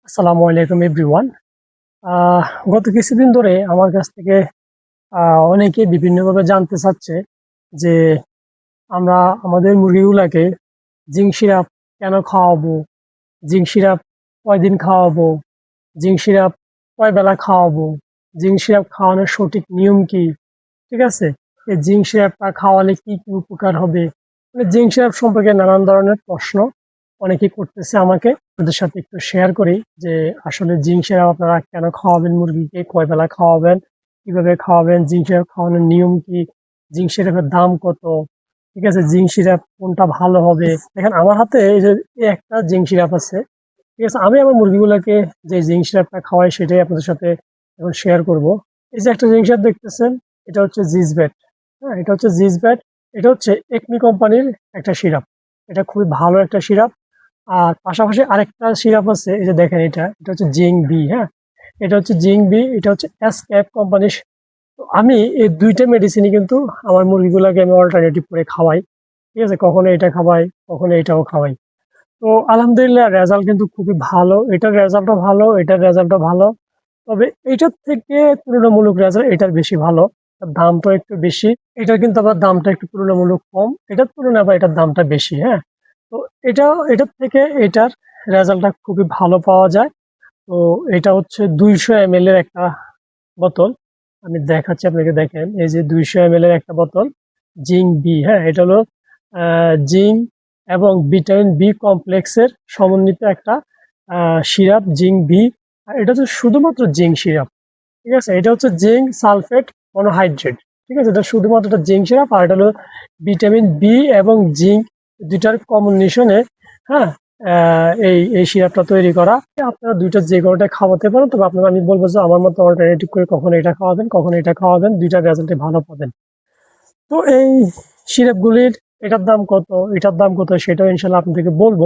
আসসালামু আলাইকুম এভরিওয়ান। গত কিছুদিন ধরে আমার কাছ থেকে অনেকে বিভিন্নভাবে জানতে চাচ্ছে যে আমরা আমাদের মুরগিগুলাকে জিঙ্ক সিরাপ কেন খাওয়াবো, জিঙ্ক সিরাপ কয়দিন খাওয়াবো, জিঙ্ক সিরাপ কয় বেলা খাওয়াবো, জিঙ্ক সিরাপ খাওয়ানোর সঠিক নিয়ম কি, ঠিক আছে? এই জিঙ্ক সিরাপটা খাওয়ালে কি কি উপকার হবে, মানে জিঙ্ক সিরাপ সম্পর্কে নানান ধরনের প্রশ্ন অনেকেই করতেছে আমাকে। ওদের সাথে একটু শেয়ার করি যে আসলে জিঙ্ক সিরাপ আপনারা কেন খাওয়াবেন, মুরগিকে কয় বেলা খাওয়াবেন, কিভাবে খাওয়াবেন, জিঙ্ক সিরাপ খাওয়ানোর নিয়ম কি, জিঙ্ক সিরাপের দাম কত, ঠিক আছে, জিঙ্ক সিরাপ কোনটা ভালো হবে। দেখেন আমার হাতে এই যে এই একটা জিঙ্ক সিরাপ আছে, ঠিক আছে। আমি আমার মুরগিগুলোকে যে জিঙ্ক সিরাপটা খাওয়াই সেটাই আপনাদের সাথে এখন শেয়ার করব। এই যে একটা জিঙ্ক সিরাপ দেখতেছেন, এটা হচ্ছে জিসব্যাট। হ্যাঁ, এটা হচ্ছে জিসব্যাট। এটা হচ্ছে একমি কোম্পানির একটা সিরাপ। এটা খুবই ভালো একটা সিরাপ। আর পাশাপাশি আরেকটা সিরাপ আছে, এই যে দেখেন, এটা হচ্ছে জিঙ্ক বি। হ্যাঁ, এটা হচ্ছে জিঙ্ক বি, এটা হচ্ছে এস ক্যাপ কোম্পানির। তো আমি এই দুইটা মেডিসিনই কিন্তু আমার মুরগিগুলোকে আমি অল্টারনেটিভ করে খাওয়াই, ঠিক আছে। কখনো এটা খাওয়াই, কখনো এটাও খাওয়াই। তো আলহামদুলিল্লাহ রেজাল্ট কিন্তু খুবই ভালো, এটার রেজাল্টও ভালো, এটার রেজাল্টও ভালো। তবে এটার থেকে তুলনামূলক রেজাল্ট এটার বেশি ভালো। তার দামটা একটু বেশি। এটার কিন্তু আবার দামটা একটু তুলনামূলক কম, এটার তুলনায় আবার এটার দামটা বেশি। হ্যাঁ, তো এটার থেকে এটার রেজাল্টটা খুবই ভালো পাওয়া যায়। তো এটা হচ্ছে 200 ml এর একটা বোতল। আমি দেখাচ্ছি আপনাকে, দেখেন এই যে 200 ml এর একটা বোতল জিঙ্ক বি। হ্যাঁ, এটা হলো জিঙ্ক এবং ভিটামিন বি কমপ্লেক্সের সমন্বিত একটা সিরাপ, জিঙ্ক বি। আর এটা হচ্ছে শুধুমাত্র জিঙ্ক সিরাপ, ঠিক আছে। এটা হচ্ছে জিঙ্ক সালফেট মনোহাইড্রেট, ঠিক আছে। এটা শুধুমাত্র একটা জিঙ্ক সিরাপ, আর এটা হলো ভিটামিন বি এবং জিঙ্ক দুইটার কম্বিনেশনে। হ্যাঁ, এই এই সিরাপটা তৈরি করা। আপনারা দুইটা যে কোনোটা খাওয়াতে পারেন, তবে আপনারা, আমি বলবো যে আমার মতো অল্টারনেটিভ করে কখনো এটা খাওয়াবেন, কখনো এটা খাওয়াবেন, দুইটার রেজাল্টে ভালো পাবেন। তো এই সিরাপগুলির এটার দাম কত, এটার দাম কত, সেটাও ইনশাল্লাহ আপনাদেরকে বলবো।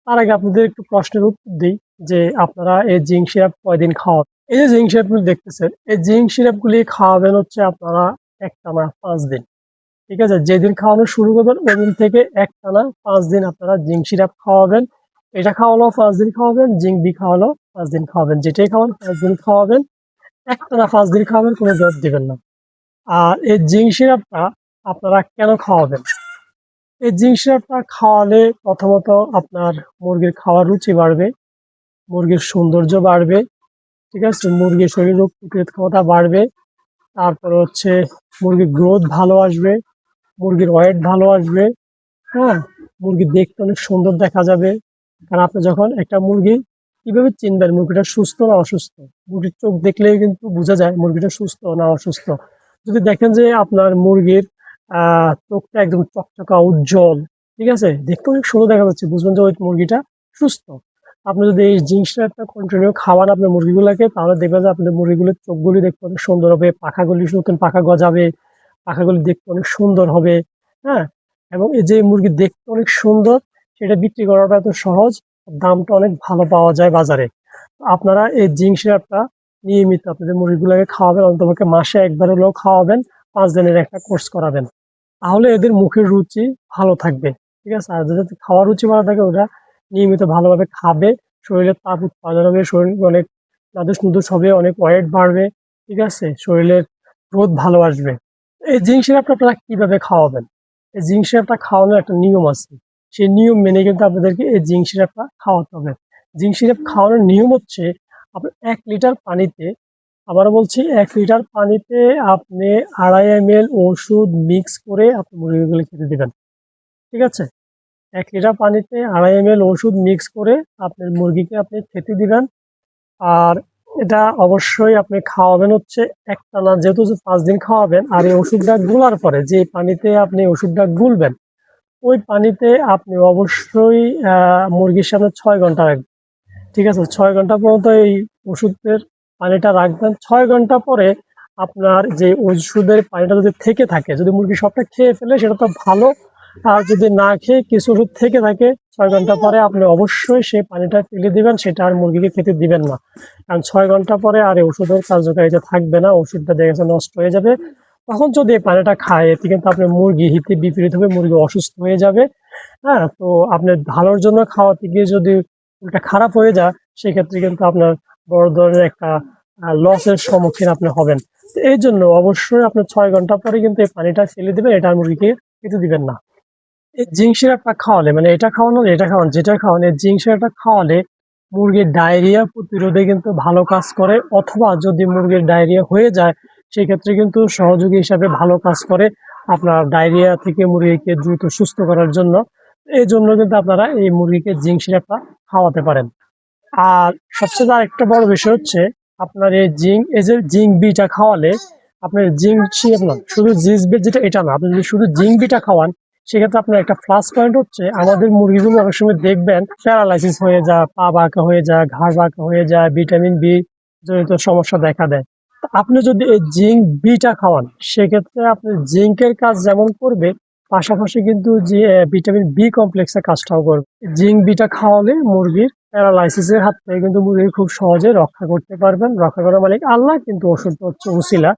তার আগে আপনাদের একটু প্রশ্নের উত্তর দিই যে আপনারা এই জিঙ্ক সিরাপ কয়দিন খাওয়াবেন। এই যে জিঙ্ক সিরাপগুলি দেখতেছেন, এই জিঙ্ক সিরাপগুলি খাওয়াবেন হচ্ছে আপনারা একটানা 5 দিন, ঠিক আছে। যেদিন খাওয়ানো শুরু করবেন ওই দিন থেকে একটানা 5 দিন আপনারা জিঙ্ক সিরাপ খাওয়াবেন। এটা খাওয়ালেও 5 দিন খাওয়াবেন, জিঙ্ক বি খাওয়ালেও 5 দিন খাওয়াবেন, যেটাই খাওয়ান 5 দিন খাওয়াবেন। একটানা 5 দিন খাওয়াবেন, কোনো জবাব দিবেন না। আর এই জিঙ্ক সিরাপটা আপনারা কেন খাওয়াবেন? এই জিঙ্ক সিরাপটা খাওয়ালে প্রথমত আপনার মুরগির খাওয়ার রুচি বাড়বে, মুরগির সৌন্দর্য বাড়বে, ঠিক আছে। মুরগির শরীর রোগ প্রতিরোধ ক্ষমতা বাড়বে। তারপরে হচ্ছে মুরগির গ্রোথ ভালো আসবে, মুরগির ওয়েট ভালো আসবে। হ্যাঁ, মুরগি দেখতে অনেক সুন্দর দেখা যাবে। কারণ আপনি যখন একটা মুরগি কিভাবে চিনবেন মুরগিটা সুস্থ না অসুস্থ? মুরগির চোখ দেখলেই কিন্তু বোঝা যায় মুরগিটা সুস্থ না অসুস্থ। যদি দেখেন যে আপনার মুরগির চোখটা একদম চকচকা উজ্জ্বল, ঠিক আছে, দেখতে অনেক সুন্দর দেখা যাচ্ছে, বুঝবেন যে ওই মুরগিটা সুস্থ। আপনি যদি এই জিনিসটা একটা কন্টিনিউ খাওয়ান আপনার মুরগিগুলোকে, তাহলে দেখবেন যে আপনাদের মুরগিগুলোর চোখগুলি দেখতে অনেক সুন্দর হবে, পাখাগুলি নতুন পাখা গজাবে, পাখাগুলি দেখতে অনেক সুন্দর হবে। হ্যাঁ, এবং এই যে মুরগি দেখতে অনেক সুন্দর, সেটা বিক্রি করাটা এত সহজ, দামটা অনেক ভালো পাওয়া যায় বাজারে। আপনারা এই জিঙ্ক সিরাপটা নিয়মিত আপনাদের মুরগিগুলোকে খাওয়াবেন, অন্ততপক্ষে মাসে একবার হলেও খাওয়াবেন, 5 দিনের একটা কোর্স করাবেন। তাহলে এদের মুখের রুচি ভালো থাকবে, ঠিক আছে। আর যাদের খাওয়ার রুচি ভালো থাকে ওরা নিয়মিত ভালোভাবে খাবে, শরীরের তাপ উৎপাদন হবে, শরীর অনেক নাদুস নুদুস হবে, অনেক ওয়েট বাড়বে, ঠিক আছে, শরীরের গ্রোথ ভালো আসবে। এই জিঙ্ক সিরাপটা আপনারা কিভাবে খাওয়াবেন? এই জিঙ্ক সিরাপটা খাওয়ানোর একটা নিয়ম আছে। সেই নিয়ম মেনে কিন্তু আপনাদেরকে এই জিঙ্ক সিরাপটা খাওয়াতে হবে। জিঙ্ক সিরাপ খাওয়ানোর নিয়ম হচ্ছে, আপনি 1 লিটার পানিতে, আবারও বলছি, 1 লিটার পানিতে আপনি 2.5 ml ওষুধ মিক্স করে আপনি মুরগিগুলো খেতে দিবেন, ঠিক আছে। 1 লিটার পানিতে 2.5 ml ওষুধ মিক্স করে আপনার মুরগিকে আপনি খেতে দিবেন। আর এটা অবশ্যই আপনি খাওয়াবেন হচ্ছে একটানা, যেহেতু যে 5 দিন খাওয়াবেন। আর এই ওষুধটা গুলার পরে যে পানিতে আপনি ওষুধটা গুলবেন, ওই পানিতে আপনি অবশ্যই মুরগির সামনে 6 ঘন্টা রাখবেন, ঠিক আছে। 6 ঘন্টা পর্যন্ত এই ওষুধের পানিটা রাখবেন। 6 ঘন্টা পরে আপনার যে ওষুধের পানিটা যদি থেকে থাকে, যদি মুরগি সবটা খেয়ে ফেলে সেটা তো ভালো। আর যদি না খেয়ে কিছু ওষুধ থেকে থাকে, 6 ঘন্টা পরে আপনি অবশ্যই সেই পানিটা ফেলে দিবেন, সেটা আর মুরগিকে খেতে দিবেন না। কারণ 6 ঘন্টা পরে আর এই ওষুধের কার্যকারিতা থাকবে না, ওষুধটা দেখা গেছে নষ্ট হয়ে যাবে। তখন যদি এই পানিটা খায়, এতে কিন্তু আপনার মুরগি হিতে বিপরীত হবে, মুরগি অসুস্থ হয়ে যাবে। হ্যাঁ, তো আপনার ভালোর জন্য খাওয়াতে গিয়ে যদি ওটা খারাপ হয়ে যায়, সেক্ষেত্রে কিন্তু আপনার বড় ধরনের একটা লসের সম্মুখীন আপনি হবেন। তো এই জন্য অবশ্যই আপনি 6 ঘন্টা পরে কিন্তু এই পানিটা ফেলে দিবেন, এটা মুরগিকে খেতে দিবেন না। এই জিঙ্ক সিরাপটা খাওয়ালে মানে এটা খাওয়ানো এটা খাওয়ানো যেটা খাওয়ানো এই জিঙ্ক সিরাপটা খাওয়ালে মুরগির ডায়রিয়া প্রতিরোধে কিন্তু ভালো কাজ করে, অথবা যদি মুরগির ডায়রিয়া হয়ে যায় সেক্ষেত্রে কিন্তু সহযোগী হিসাবে ভালো কাজ করে আপনার ডায়রিয়া থেকে মুরগিকে দ্রুত সুস্থ করার জন্য। এই জন্য কিন্তু আপনারা এই মুরগিকে জিঙ্ক সিরাপটা খাওয়াতে পারেন। আর সবচেয়ে আরেকটা বড় বিষয় হচ্ছে আপনার এই যে জিঙ্ক বিটা খাওয়ালে আপনার জিঙ্ক সিরাপ না, শুধু জিঙ্ক বি যেটা এটা না, আপনি যদি শুধু জিঙ্ক বিটা খাওয়ান সেক্ষেত্রে আপনার একটা প্লাস পয়েন্ট হচ্ছে আমাদের মুরগিগুলো অনেক সময় দেখবেন প্যারালাইসিস হয়ে যায়, পা বাঁকা হয়ে যায়, ঘাড় বাঁকা হয়ে যায়, ভিটামিন বি জনিত সমস্যা দেখা দেয়। তো আপনি যদি এই জিঙ্ক বিটা খাওয়ান সেক্ষেত্রে আপনি জিঙ্কের কাজ যেমন করবে পাশাপাশি কিন্তু যে ভিটামিন বি কমপ্লেক্সের কাজটাও করবে। জিঙ্ক বিটা খাওয়ালে মুরগির প্যারালাইসিসের হাত থেকে কিন্তু মুরগি খুব সহজে রক্ষা করতে পারবেন। রক্ষা করার মালিক আল্লাহ, কিন্তু ওষুধটা হচ্ছে উসিলা।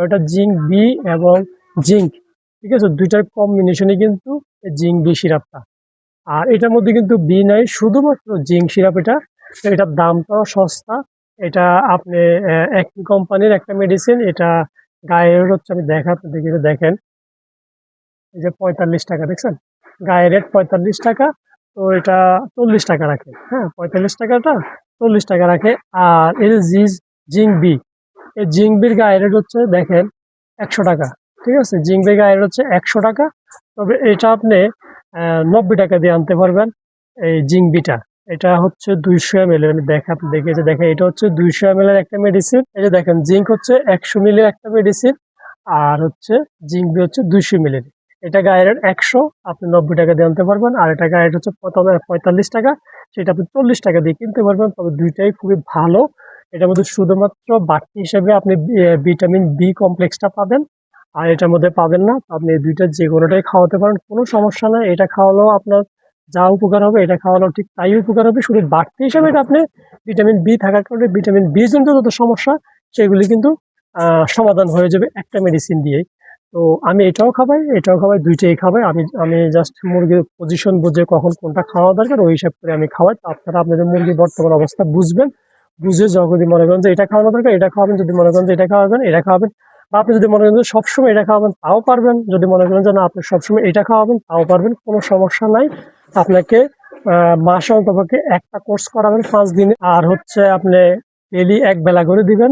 ওটা জিঙ্ক বি এবং জিঙ্ক, ঠিক আছে, দুইটার কম্বিনেশনে কিন্তু জিঙ্ক বি সিরাপটা। আর এটার মধ্যে কিন্তু বি নাই, শুধুমাত্র জিঙ্ক সিরাপ। এটার দামটাও সস্তা। এটা আপনি একই কোম্পানির একটা মেডিসিন। এটা গায়ের হচ্ছে, আমি দেখে দেখেন, এই যে 45 টাকা দেখছেন, গায়ে রেট 45 টাকা। তো এটা 40 টাকা রাখে, হ্যাঁ 45 টাকাটা 40 টাকা রাখে। আর এই যে জিঙ্ক বি, এই জিঙ্ক বির গায়ে রেট হচ্ছে দেখেন 100 টাকা। ঠিক আছে, জিঙ্ক বির গায়ে রেট হচ্ছে 100 টাকা। তবে এটা আপনি 90 টাকা দিয়ে আনতে পারবেন এই জিঙ্ক বিটা। এটা হচ্ছে 200 ml, আমি দেখেছি দেখেন, এটা হচ্ছে 200 ml এর একটা মেডিসিন। এই যে দেখেন জিঙ্ক হচ্ছে 100 ml একটা মেডিসিন, আর হচ্ছে জিঙ্ক বি হচ্ছে 200 ml। এটা গায়ের রেট 100, আপনি 90 টাকা দিয়ে আনতে পারবেন। আর এটা গায়ের হচ্ছে 45 টাকা, সেটা আপনি 40 টাকা দিয়ে কিনতে পারবেন। তবে দুইটাই খুবই ভালো। এটার মধ্যে শুধুমাত্র বাড়তি হিসেবে আপনি ভিটামিন বি কমপ্লেক্সটা পাবেন, আর এটার মধ্যে পাবেন না। তো আপনি এই দুইটা যে কোনোটাই খাওয়াতে পারেন, কোনো সমস্যা নাই। এটা খাওয়ালেও আপনার যা উপকার হবে এটা খাওয়ালেও ঠিক তাই উপকার হবে। শুধু বাড়তি হিসেবে এটা আপনি ভিটামিন বি থাকার কারণে ভিটামিন বি জনিত যত সমস্যা সেগুলি কিন্তু সমাধান হয়ে যাবে একটা মেডিসিন দিয়েই। তো আমি এটাও খাওয়াই, দুইটাই খাওয়াই। আমি আমি জাস্ট মুরগির পজিশন বুঝে কখন কোনটা খাওয়া দরকার ওই হিসাব করে আমি খাওয়াই। তো আপনারা আপনাদের মুরগির বর্তমান অবস্থা বুঝবেন, বুঝে যদি মনে করেন যে এটা খাওয়ানো দরকার এটা খাওয়াবেন, যদি মনে করেন যে এটা খাওয়াবেন এটা খাওয়াবেন। বা আপনি যদি মনে করেন যে সবসময় এটা খাওয়াবেন তাও পারবেন, যদি মনে করেন যে না আপনি সবসময় এটা খাওয়াবেন তাও পারবেন, কোনো সমস্যা নাই। আপনাকে মাসে অন্তপক্ষে একটা কোর্স করাবেন 5 দিনে। আর হচ্ছে আপনি ডেইলি এক বেলা করে দিবেন,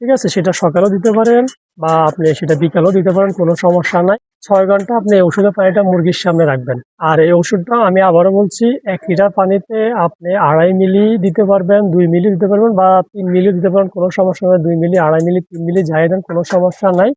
ঠিক আছে, সেটা সকালেও দিতে পারেন বা আপনি সেটা বিকালেও দিতে পারেন, কোনো সমস্যা নাই। 6 ঘন্টা আপনি এই ওষুধের পানিটা মুরগির সামনে রাখবেন। আর এই ওষুধটা আমি আবারও বলছি, 1 লিটার পানিতে আপনি 2.5 মিলি দিতে পারবেন, 2 মিলি দিতে পারবেন বা 3 মিলি দিতে পারেন, কোনো সমস্যা নাই। 2 মিলি, 2.5 মিলি, 3 মিলি যাই দেন, কোনো সমস্যা নাই।